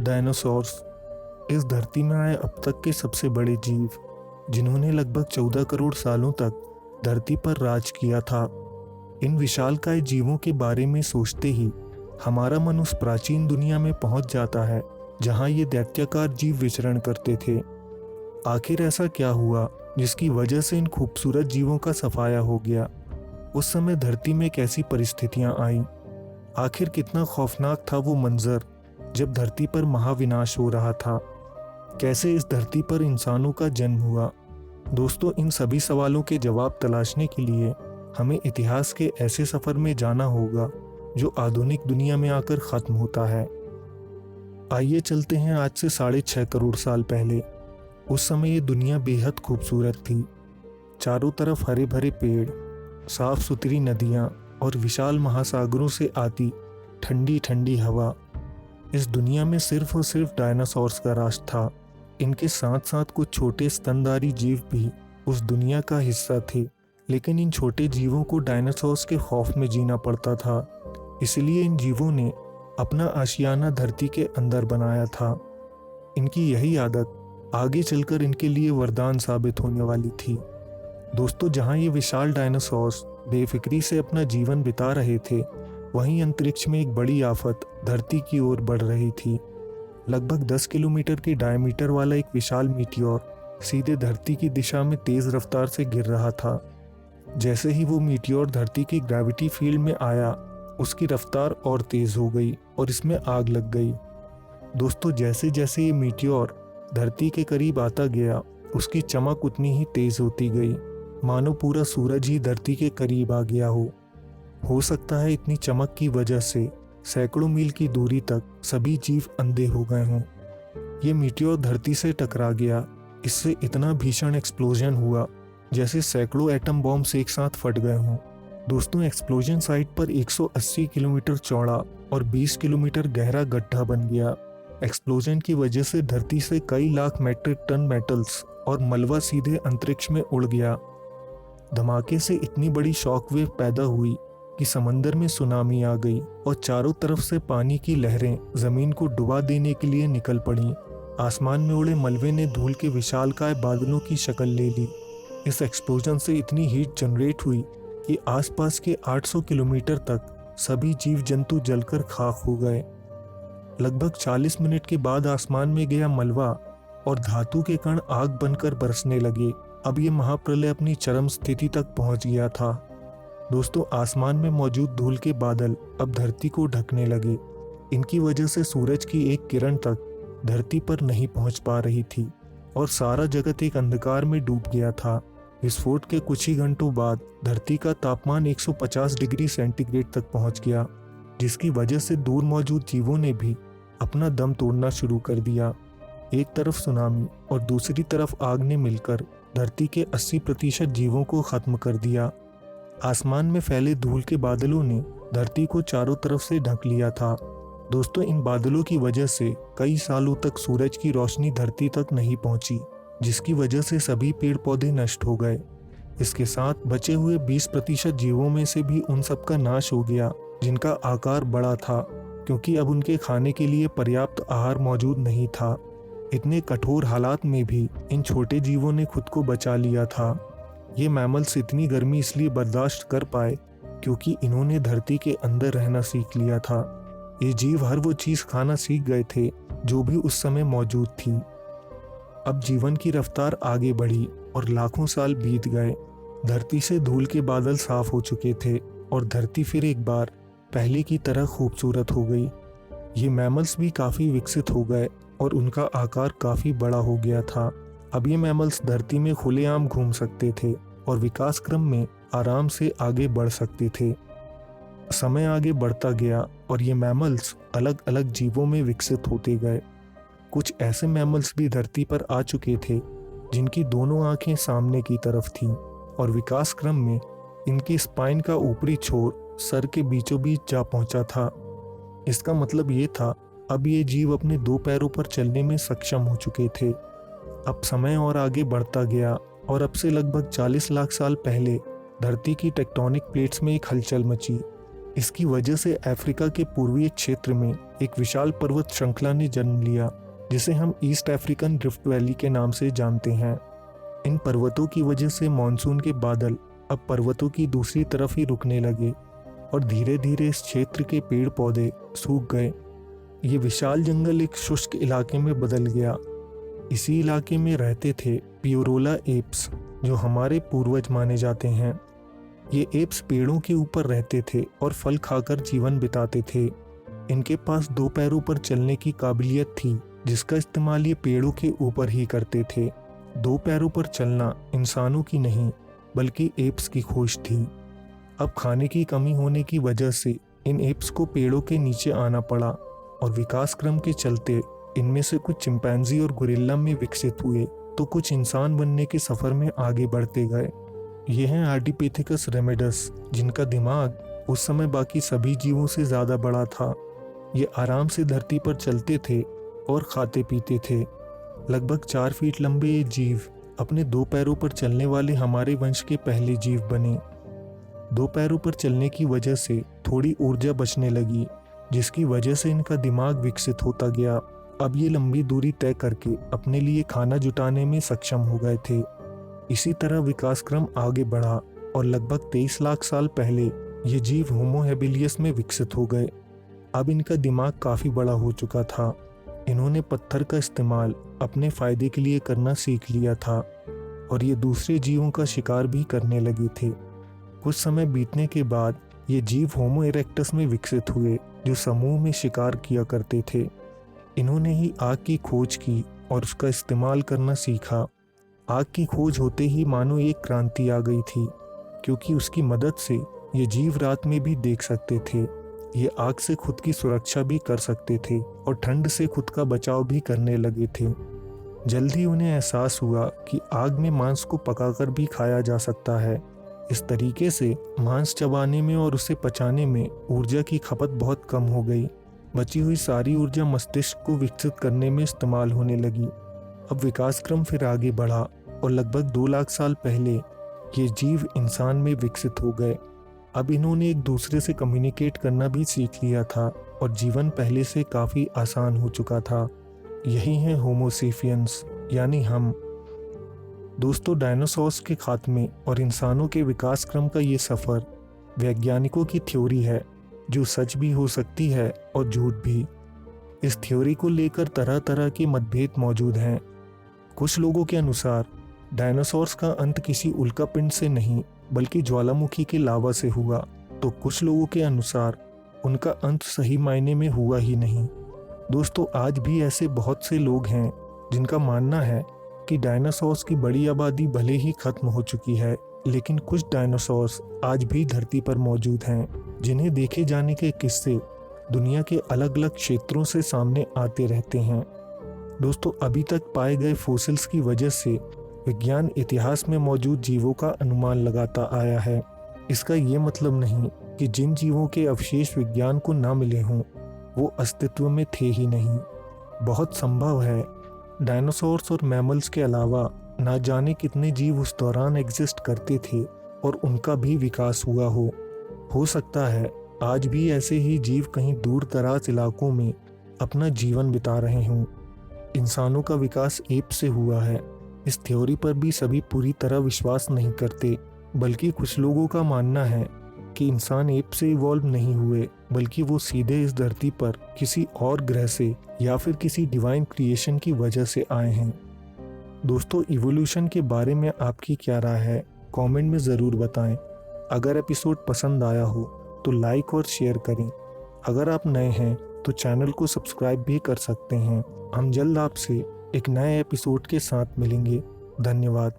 Dinosaurs इस धरती में आए अब तक के सबसे बड़े जीव, जिन्होंने लगभग 14 करोड़ सालों तक धरती पर राज किया था। इन विशालकाय जीवों के बारे में सोचते ही हमारा मन उस प्राचीन दुनिया में पहुंच जाता है जहां ये दैत्याकार जीव विचरण करते थे। आखिर ऐसा क्या हुआ जिसकी वजह से इन खूबसूरत जीवों का सफाया हो गया? उस समय धरती में कैसी परिस्थितियां आईं? आखिर कितना खौफनाक था वो मंजर जब धरती पर महाविनाश हो रहा था? कैसे इस धरती पर इंसानों का जन्म हुआ? दोस्तों, इन सभी सवालों के जवाब तलाशने के लिए हमें इतिहास के ऐसे सफर में जाना होगा जो आधुनिक दुनिया में आकर खत्म होता है। आइए चलते हैं आज से 6.5 करोड़ साल पहले। उस समय ये दुनिया बेहद खूबसूरत थी। चारों तरफ हरे भरे पेड़, साफ सुथरी नदियाँ और विशाल महासागरों से आती ठंडी ठंडी हवा। इस दुनिया में सिर्फ और सिर्फ डायनासोर्स का राज था। इनके साथ साथ कुछ छोटे स्तनधारी जीव भी उस दुनिया का हिस्सा थे, लेकिन इन छोटे जीवों को डायनासोर्स के खौफ में जीना पड़ता था। इसलिए इन जीवों ने अपना आशियाना धरती के अंदर बनाया था। इनकी यही आदत आगे चलकर इनके लिए वरदान साबित होने वाली थी। दोस्तों, जहां ये विशाल डायनासोर्स बेफिक्री से अपना जीवन बिता रहे थे, वहीं अंतरिक्ष में एक बड़ी आफत धरती की ओर बढ़ रही थी। लगभग 10 किलोमीटर के डायमीटर वाला एक विशाल मीटियोर सीधे धरती की दिशा में तेज रफ्तार से गिर रहा था। जैसे ही वो मीटियोर धरती की ग्रेविटी फील्ड में आया, उसकी रफ्तार और तेज हो गई और इसमें आग लग गई। दोस्तों, जैसे जैसे ये मीटियोर धरती के करीब आता गया, उसकी चमक उतनी ही तेज होती गई, मानो पूरा सूरज ही धरती के करीब आ गया हो सकता है इतनी चमक की वजह से सैकड़ों मील की दूरी तक सभी जीव अंधे हो गए हों। ये मीटियोर धरती से टकरा गया। इससे इतना भीषण एक्सप्लोजन हुआ जैसे सैकड़ों एटम बॉम्ब्स एक साथ फट गए हों। दोस्तों, एक्सप्लोजन साइट पर 180 किलोमीटर चौड़ा और 20 किलोमीटर गहरा गड्ढा बन गया। एक्सप्लोजन की वजह से धरती से कई लाख मैट्रिक टन मेटल्स और मलबा सीधे अंतरिक्ष में उड़ गया। धमाके से इतनी बड़ी शॉकवेव पैदा हुई कि समंदर में सुनामी आ गई और चारों तरफ से पानी की लहरें जमीन को डुबा देने के लिए निकल पड़ी। आसमान में उड़े मलबे ने धूल के विशालकाय बादलों की शक्ल ले ली। इस एक्सप्लोजन से इतनी हीट जनरेट हुई कि आसपास के 800 किलोमीटर तक सभी जीव जंतु जलकर खाक हो गए। लगभग 40 मिनट के बाद आसमान में गया मलबा और धातु के कण आग बनकर बरसने लगे। अब ये महाप्रलय अपनी चरम स्थिति तक पहुंच गया था। दोस्तों, आसमान में मौजूद धूल के बादल अब धरती को ढकने लगे। इनकी वजह से सूरज की एक किरण तक धरती पर नहीं पहुंच पा रही थी और सारा जगत एक अंधकार में डूब गया था। विस्फोट के कुछ ही घंटों बाद धरती का तापमान 150 डिग्री सेंटीग्रेड तक पहुंच गया, जिसकी वजह से दूर मौजूद जीवों ने भी अपना दम तोड़ना शुरू कर दिया। एक तरफ सुनामी और दूसरी तरफ आग ने मिलकर धरती के 80% जीवों को खत्म कर दिया। आसमान में फैले धूल के बादलों ने धरती को चारों तरफ से ढक लिया था। दोस्तों, इन बादलों की वजह से कई सालों तक सूरज की रोशनी धरती तक नहीं पहुंची, जिसकी वजह से सभी पेड़ पौधे नष्ट हो गए। इसके साथ बचे हुए 20% जीवों में से भी उन सब का नाश हो गया जिनका आकार बड़ा था, क्योंकि अब उनके खाने के लिए पर्याप्त आहार मौजूद नहीं था। इतने कठोर हालात में भी इन छोटे जीवों ने खुद को बचा लिया था। ये मैमल्स इतनी गर्मी इसलिए बर्दाश्त कर पाए क्योंकि इन्होंने धरती के अंदर रहना सीख लिया था। ये जीव हर वो चीज़ खाना सीख गए थे जो भी उस समय मौजूद थी। अब जीवन की रफ्तार आगे बढ़ी और लाखों साल बीत गए। धरती से धूल के बादल साफ हो चुके थे और धरती फिर एक बार पहले की तरह खूबसूरत हो गई। ये मैमल्स भी काफ़ी विकसित हो गए और उनका आकार काफ़ी बड़ा हो गया था। अब ये मैमल्स धरती में खुलेआम घूम सकते थे और विकास क्रम में आराम से आगे बढ़ सकते थे। समय आगे बढ़ता गया और ये मैमल्स अलग अलग जीवों में विकसित होते गए। कुछ ऐसे मैमल्स भी धरती पर आ चुके थे जिनकी दोनों आंखें सामने की तरफ थीं और विकास क्रम में इनकी स्पाइन का ऊपरी छोर सर के बीचों बीच जा पहुंचा था। इसका मतलब ये था अब ये जीव अपने 2 पैरों पर चलने में सक्षम हो चुके थे। अब समय और आगे बढ़ता गया और अब से लगभग 40 लाख साल पहले धरती की टेक्टोनिक प्लेट्स में एक हलचल मची। इसकी वजह से अफ्रीका के पूर्वीय क्षेत्र में एक विशाल पर्वत श्रृंखला ने जन्म लिया, जिसे हम ईस्ट अफ्रीकन रिफ्ट वैली के नाम से जानते हैं। इन पर्वतों की वजह से मानसून के बादल अब पर्वतों की दूसरी तरफ ही रुकने लगे और धीरे धीरे इस क्षेत्र के पेड़ पौधे सूख गए। ये विशाल जंगल एक शुष्क इलाके में बदल गया। इसी इलाके में रहते थे प्यूरोला एप्स, जो हमारे पूर्वज माने जाते हैं। ये एप्स पेड़ों के ऊपर रहते थे और फल खाकर जीवन बिताते थे। इनके पास 2 पैरों पर चलने की काबिलियत थी, जिसका इस्तेमाल ये पेड़ों के ऊपर ही करते थे। 2 पैरों पर चलना इंसानों की नहीं बल्कि एप्स की खोज थी। अब खाने की कमी होने की वजह से इन एप्स को पेड़ों के नीचे आना पड़ा और विकास क्रम के चलते इनमें से कुछ चिंपैंजी और गोरिल्ला में विकसित हुए, तो कुछ इंसान बनने के सफर में आगे बढ़ते गए। ये हैं आर्डिपिथेकस रेमेडस, जिनका दिमाग उस समय बाकी सभी जीवों से ज़्यादा बड़ा था। ये आराम से धरती पर चलते थे और खाते पीते थे। लगभग 4 फीट लंबे ये जीव अपने 2 पैरों पर चलने वाले हमारे वंश के पहले जीव बने। 2 पैरों पर चलने की वजह से थोड़ी ऊर्जा बचने लगी, जिसकी वजह से इनका दिमाग विकसित होता गया। अब ये लंबी दूरी तय करके अपने लिए खाना जुटाने में सक्षम हो गए थे। इसी तरह विकास क्रम आगे बढ़ा और लगभग 23 लाख साल पहले ये जीव होमो हेबिलियस में विकसित हो गए। अब इनका दिमाग काफ़ी बड़ा हो चुका था। इन्होंने पत्थर का इस्तेमाल अपने फायदे के लिए करना सीख लिया था और ये दूसरे जीवों का शिकार भी करने लगे थे। कुछ समय बीतने के बाद ये जीव होमो इरेक्टस में विकसित हुए, जो समूह में शिकार किया करते थे। इन्होंने ही आग की खोज की और उसका इस्तेमाल करना सीखा। आग की खोज होते ही मानो एक क्रांति आ गई थी, क्योंकि उसकी मदद से ये जीव रात में भी देख सकते थे। ये आग से खुद की सुरक्षा भी कर सकते थे और ठंड से खुद का बचाव भी करने लगे थे। जल्द ही उन्हें एहसास हुआ कि आग में मांस को पकाकर भी खाया जा सकता है। इस तरीके से मांस चबाने में और उसे पचाने में ऊर्जा की खपत बहुत कम हो गई। बची हुई सारी ऊर्जा मस्तिष्क को विकसित करने में इस्तेमाल होने लगी। अब विकास क्रम फिर आगे बढ़ा और लगभग 2 लाख साल पहले ये जीव इंसान में विकसित हो गए। अब इन्होंने एक दूसरे से कम्युनिकेट करना भी सीख लिया था और जीवन पहले से काफ़ी आसान हो चुका था। यही है होमो सेपियंस, यानी हम। दोस्तों, डायनासोर्स के खात्मे और इंसानों के विकास क्रम का ये सफ़र वैज्ञानिकों की थ्योरी है, जो सच भी हो सकती है और झूठ भी। इस थ्योरी को लेकर तरह तरह के मतभेद मौजूद हैं। कुछ लोगों के अनुसार डायनासोर्स का अंत किसी उल्कापिंड से नहीं बल्कि ज्वालामुखी के लावा से हुआ, तो कुछ लोगों के अनुसार उनका अंत सही मायने में हुआ ही नहीं। दोस्तों, आज भी ऐसे बहुत से लोग हैं जिनका मानना है कि डायनासोर्स की बड़ी आबादी भले ही खत्म हो चुकी है, लेकिन कुछ डायनासोर्स आज भी धरती पर मौजूद हैं, जिन्हें देखे जाने के किस्से दुनिया के अलग अलग क्षेत्रों से सामने आते रहते हैं। दोस्तों, अभी तक पाए गए फोसिल्स की वजह से विज्ञान इतिहास में मौजूद जीवों का अनुमान लगाता आया है। इसका ये मतलब नहीं कि जिन जीवों के अवशेष विज्ञान को ना मिले हों वो अस्तित्व में थे ही नहीं। बहुत संभव है डायनासोर्स और मैमल्स के अलावा ना जाने कितने जीव उस दौरान एग्जिस्ट करते थे और उनका भी विकास हुआ हो सकता है आज भी ऐसे ही जीव कहीं दूर दराज इलाकों में अपना जीवन बिता रहे हों। इंसानों का विकास एप से हुआ है, इस थ्योरी पर भी सभी पूरी तरह विश्वास नहीं करते, बल्कि कुछ लोगों का मानना है कि इंसान एप से इवॉल्व नहीं हुए, बल्कि वो सीधे इस धरती पर किसी और ग्रह से या फिर किसी डिवाइन क्रिएशन की वजह से आए हैं। दोस्तों, इवोल्यूशन के बारे में आपकी क्या राय है, कमेंट में ज़रूर बताएं। अगर एपिसोड पसंद आया हो तो लाइक और शेयर करें। अगर आप नए हैं तो चैनल को सब्सक्राइब भी कर सकते हैं। हम जल्द आपसे एक नए एपिसोड के साथ मिलेंगे। धन्यवाद।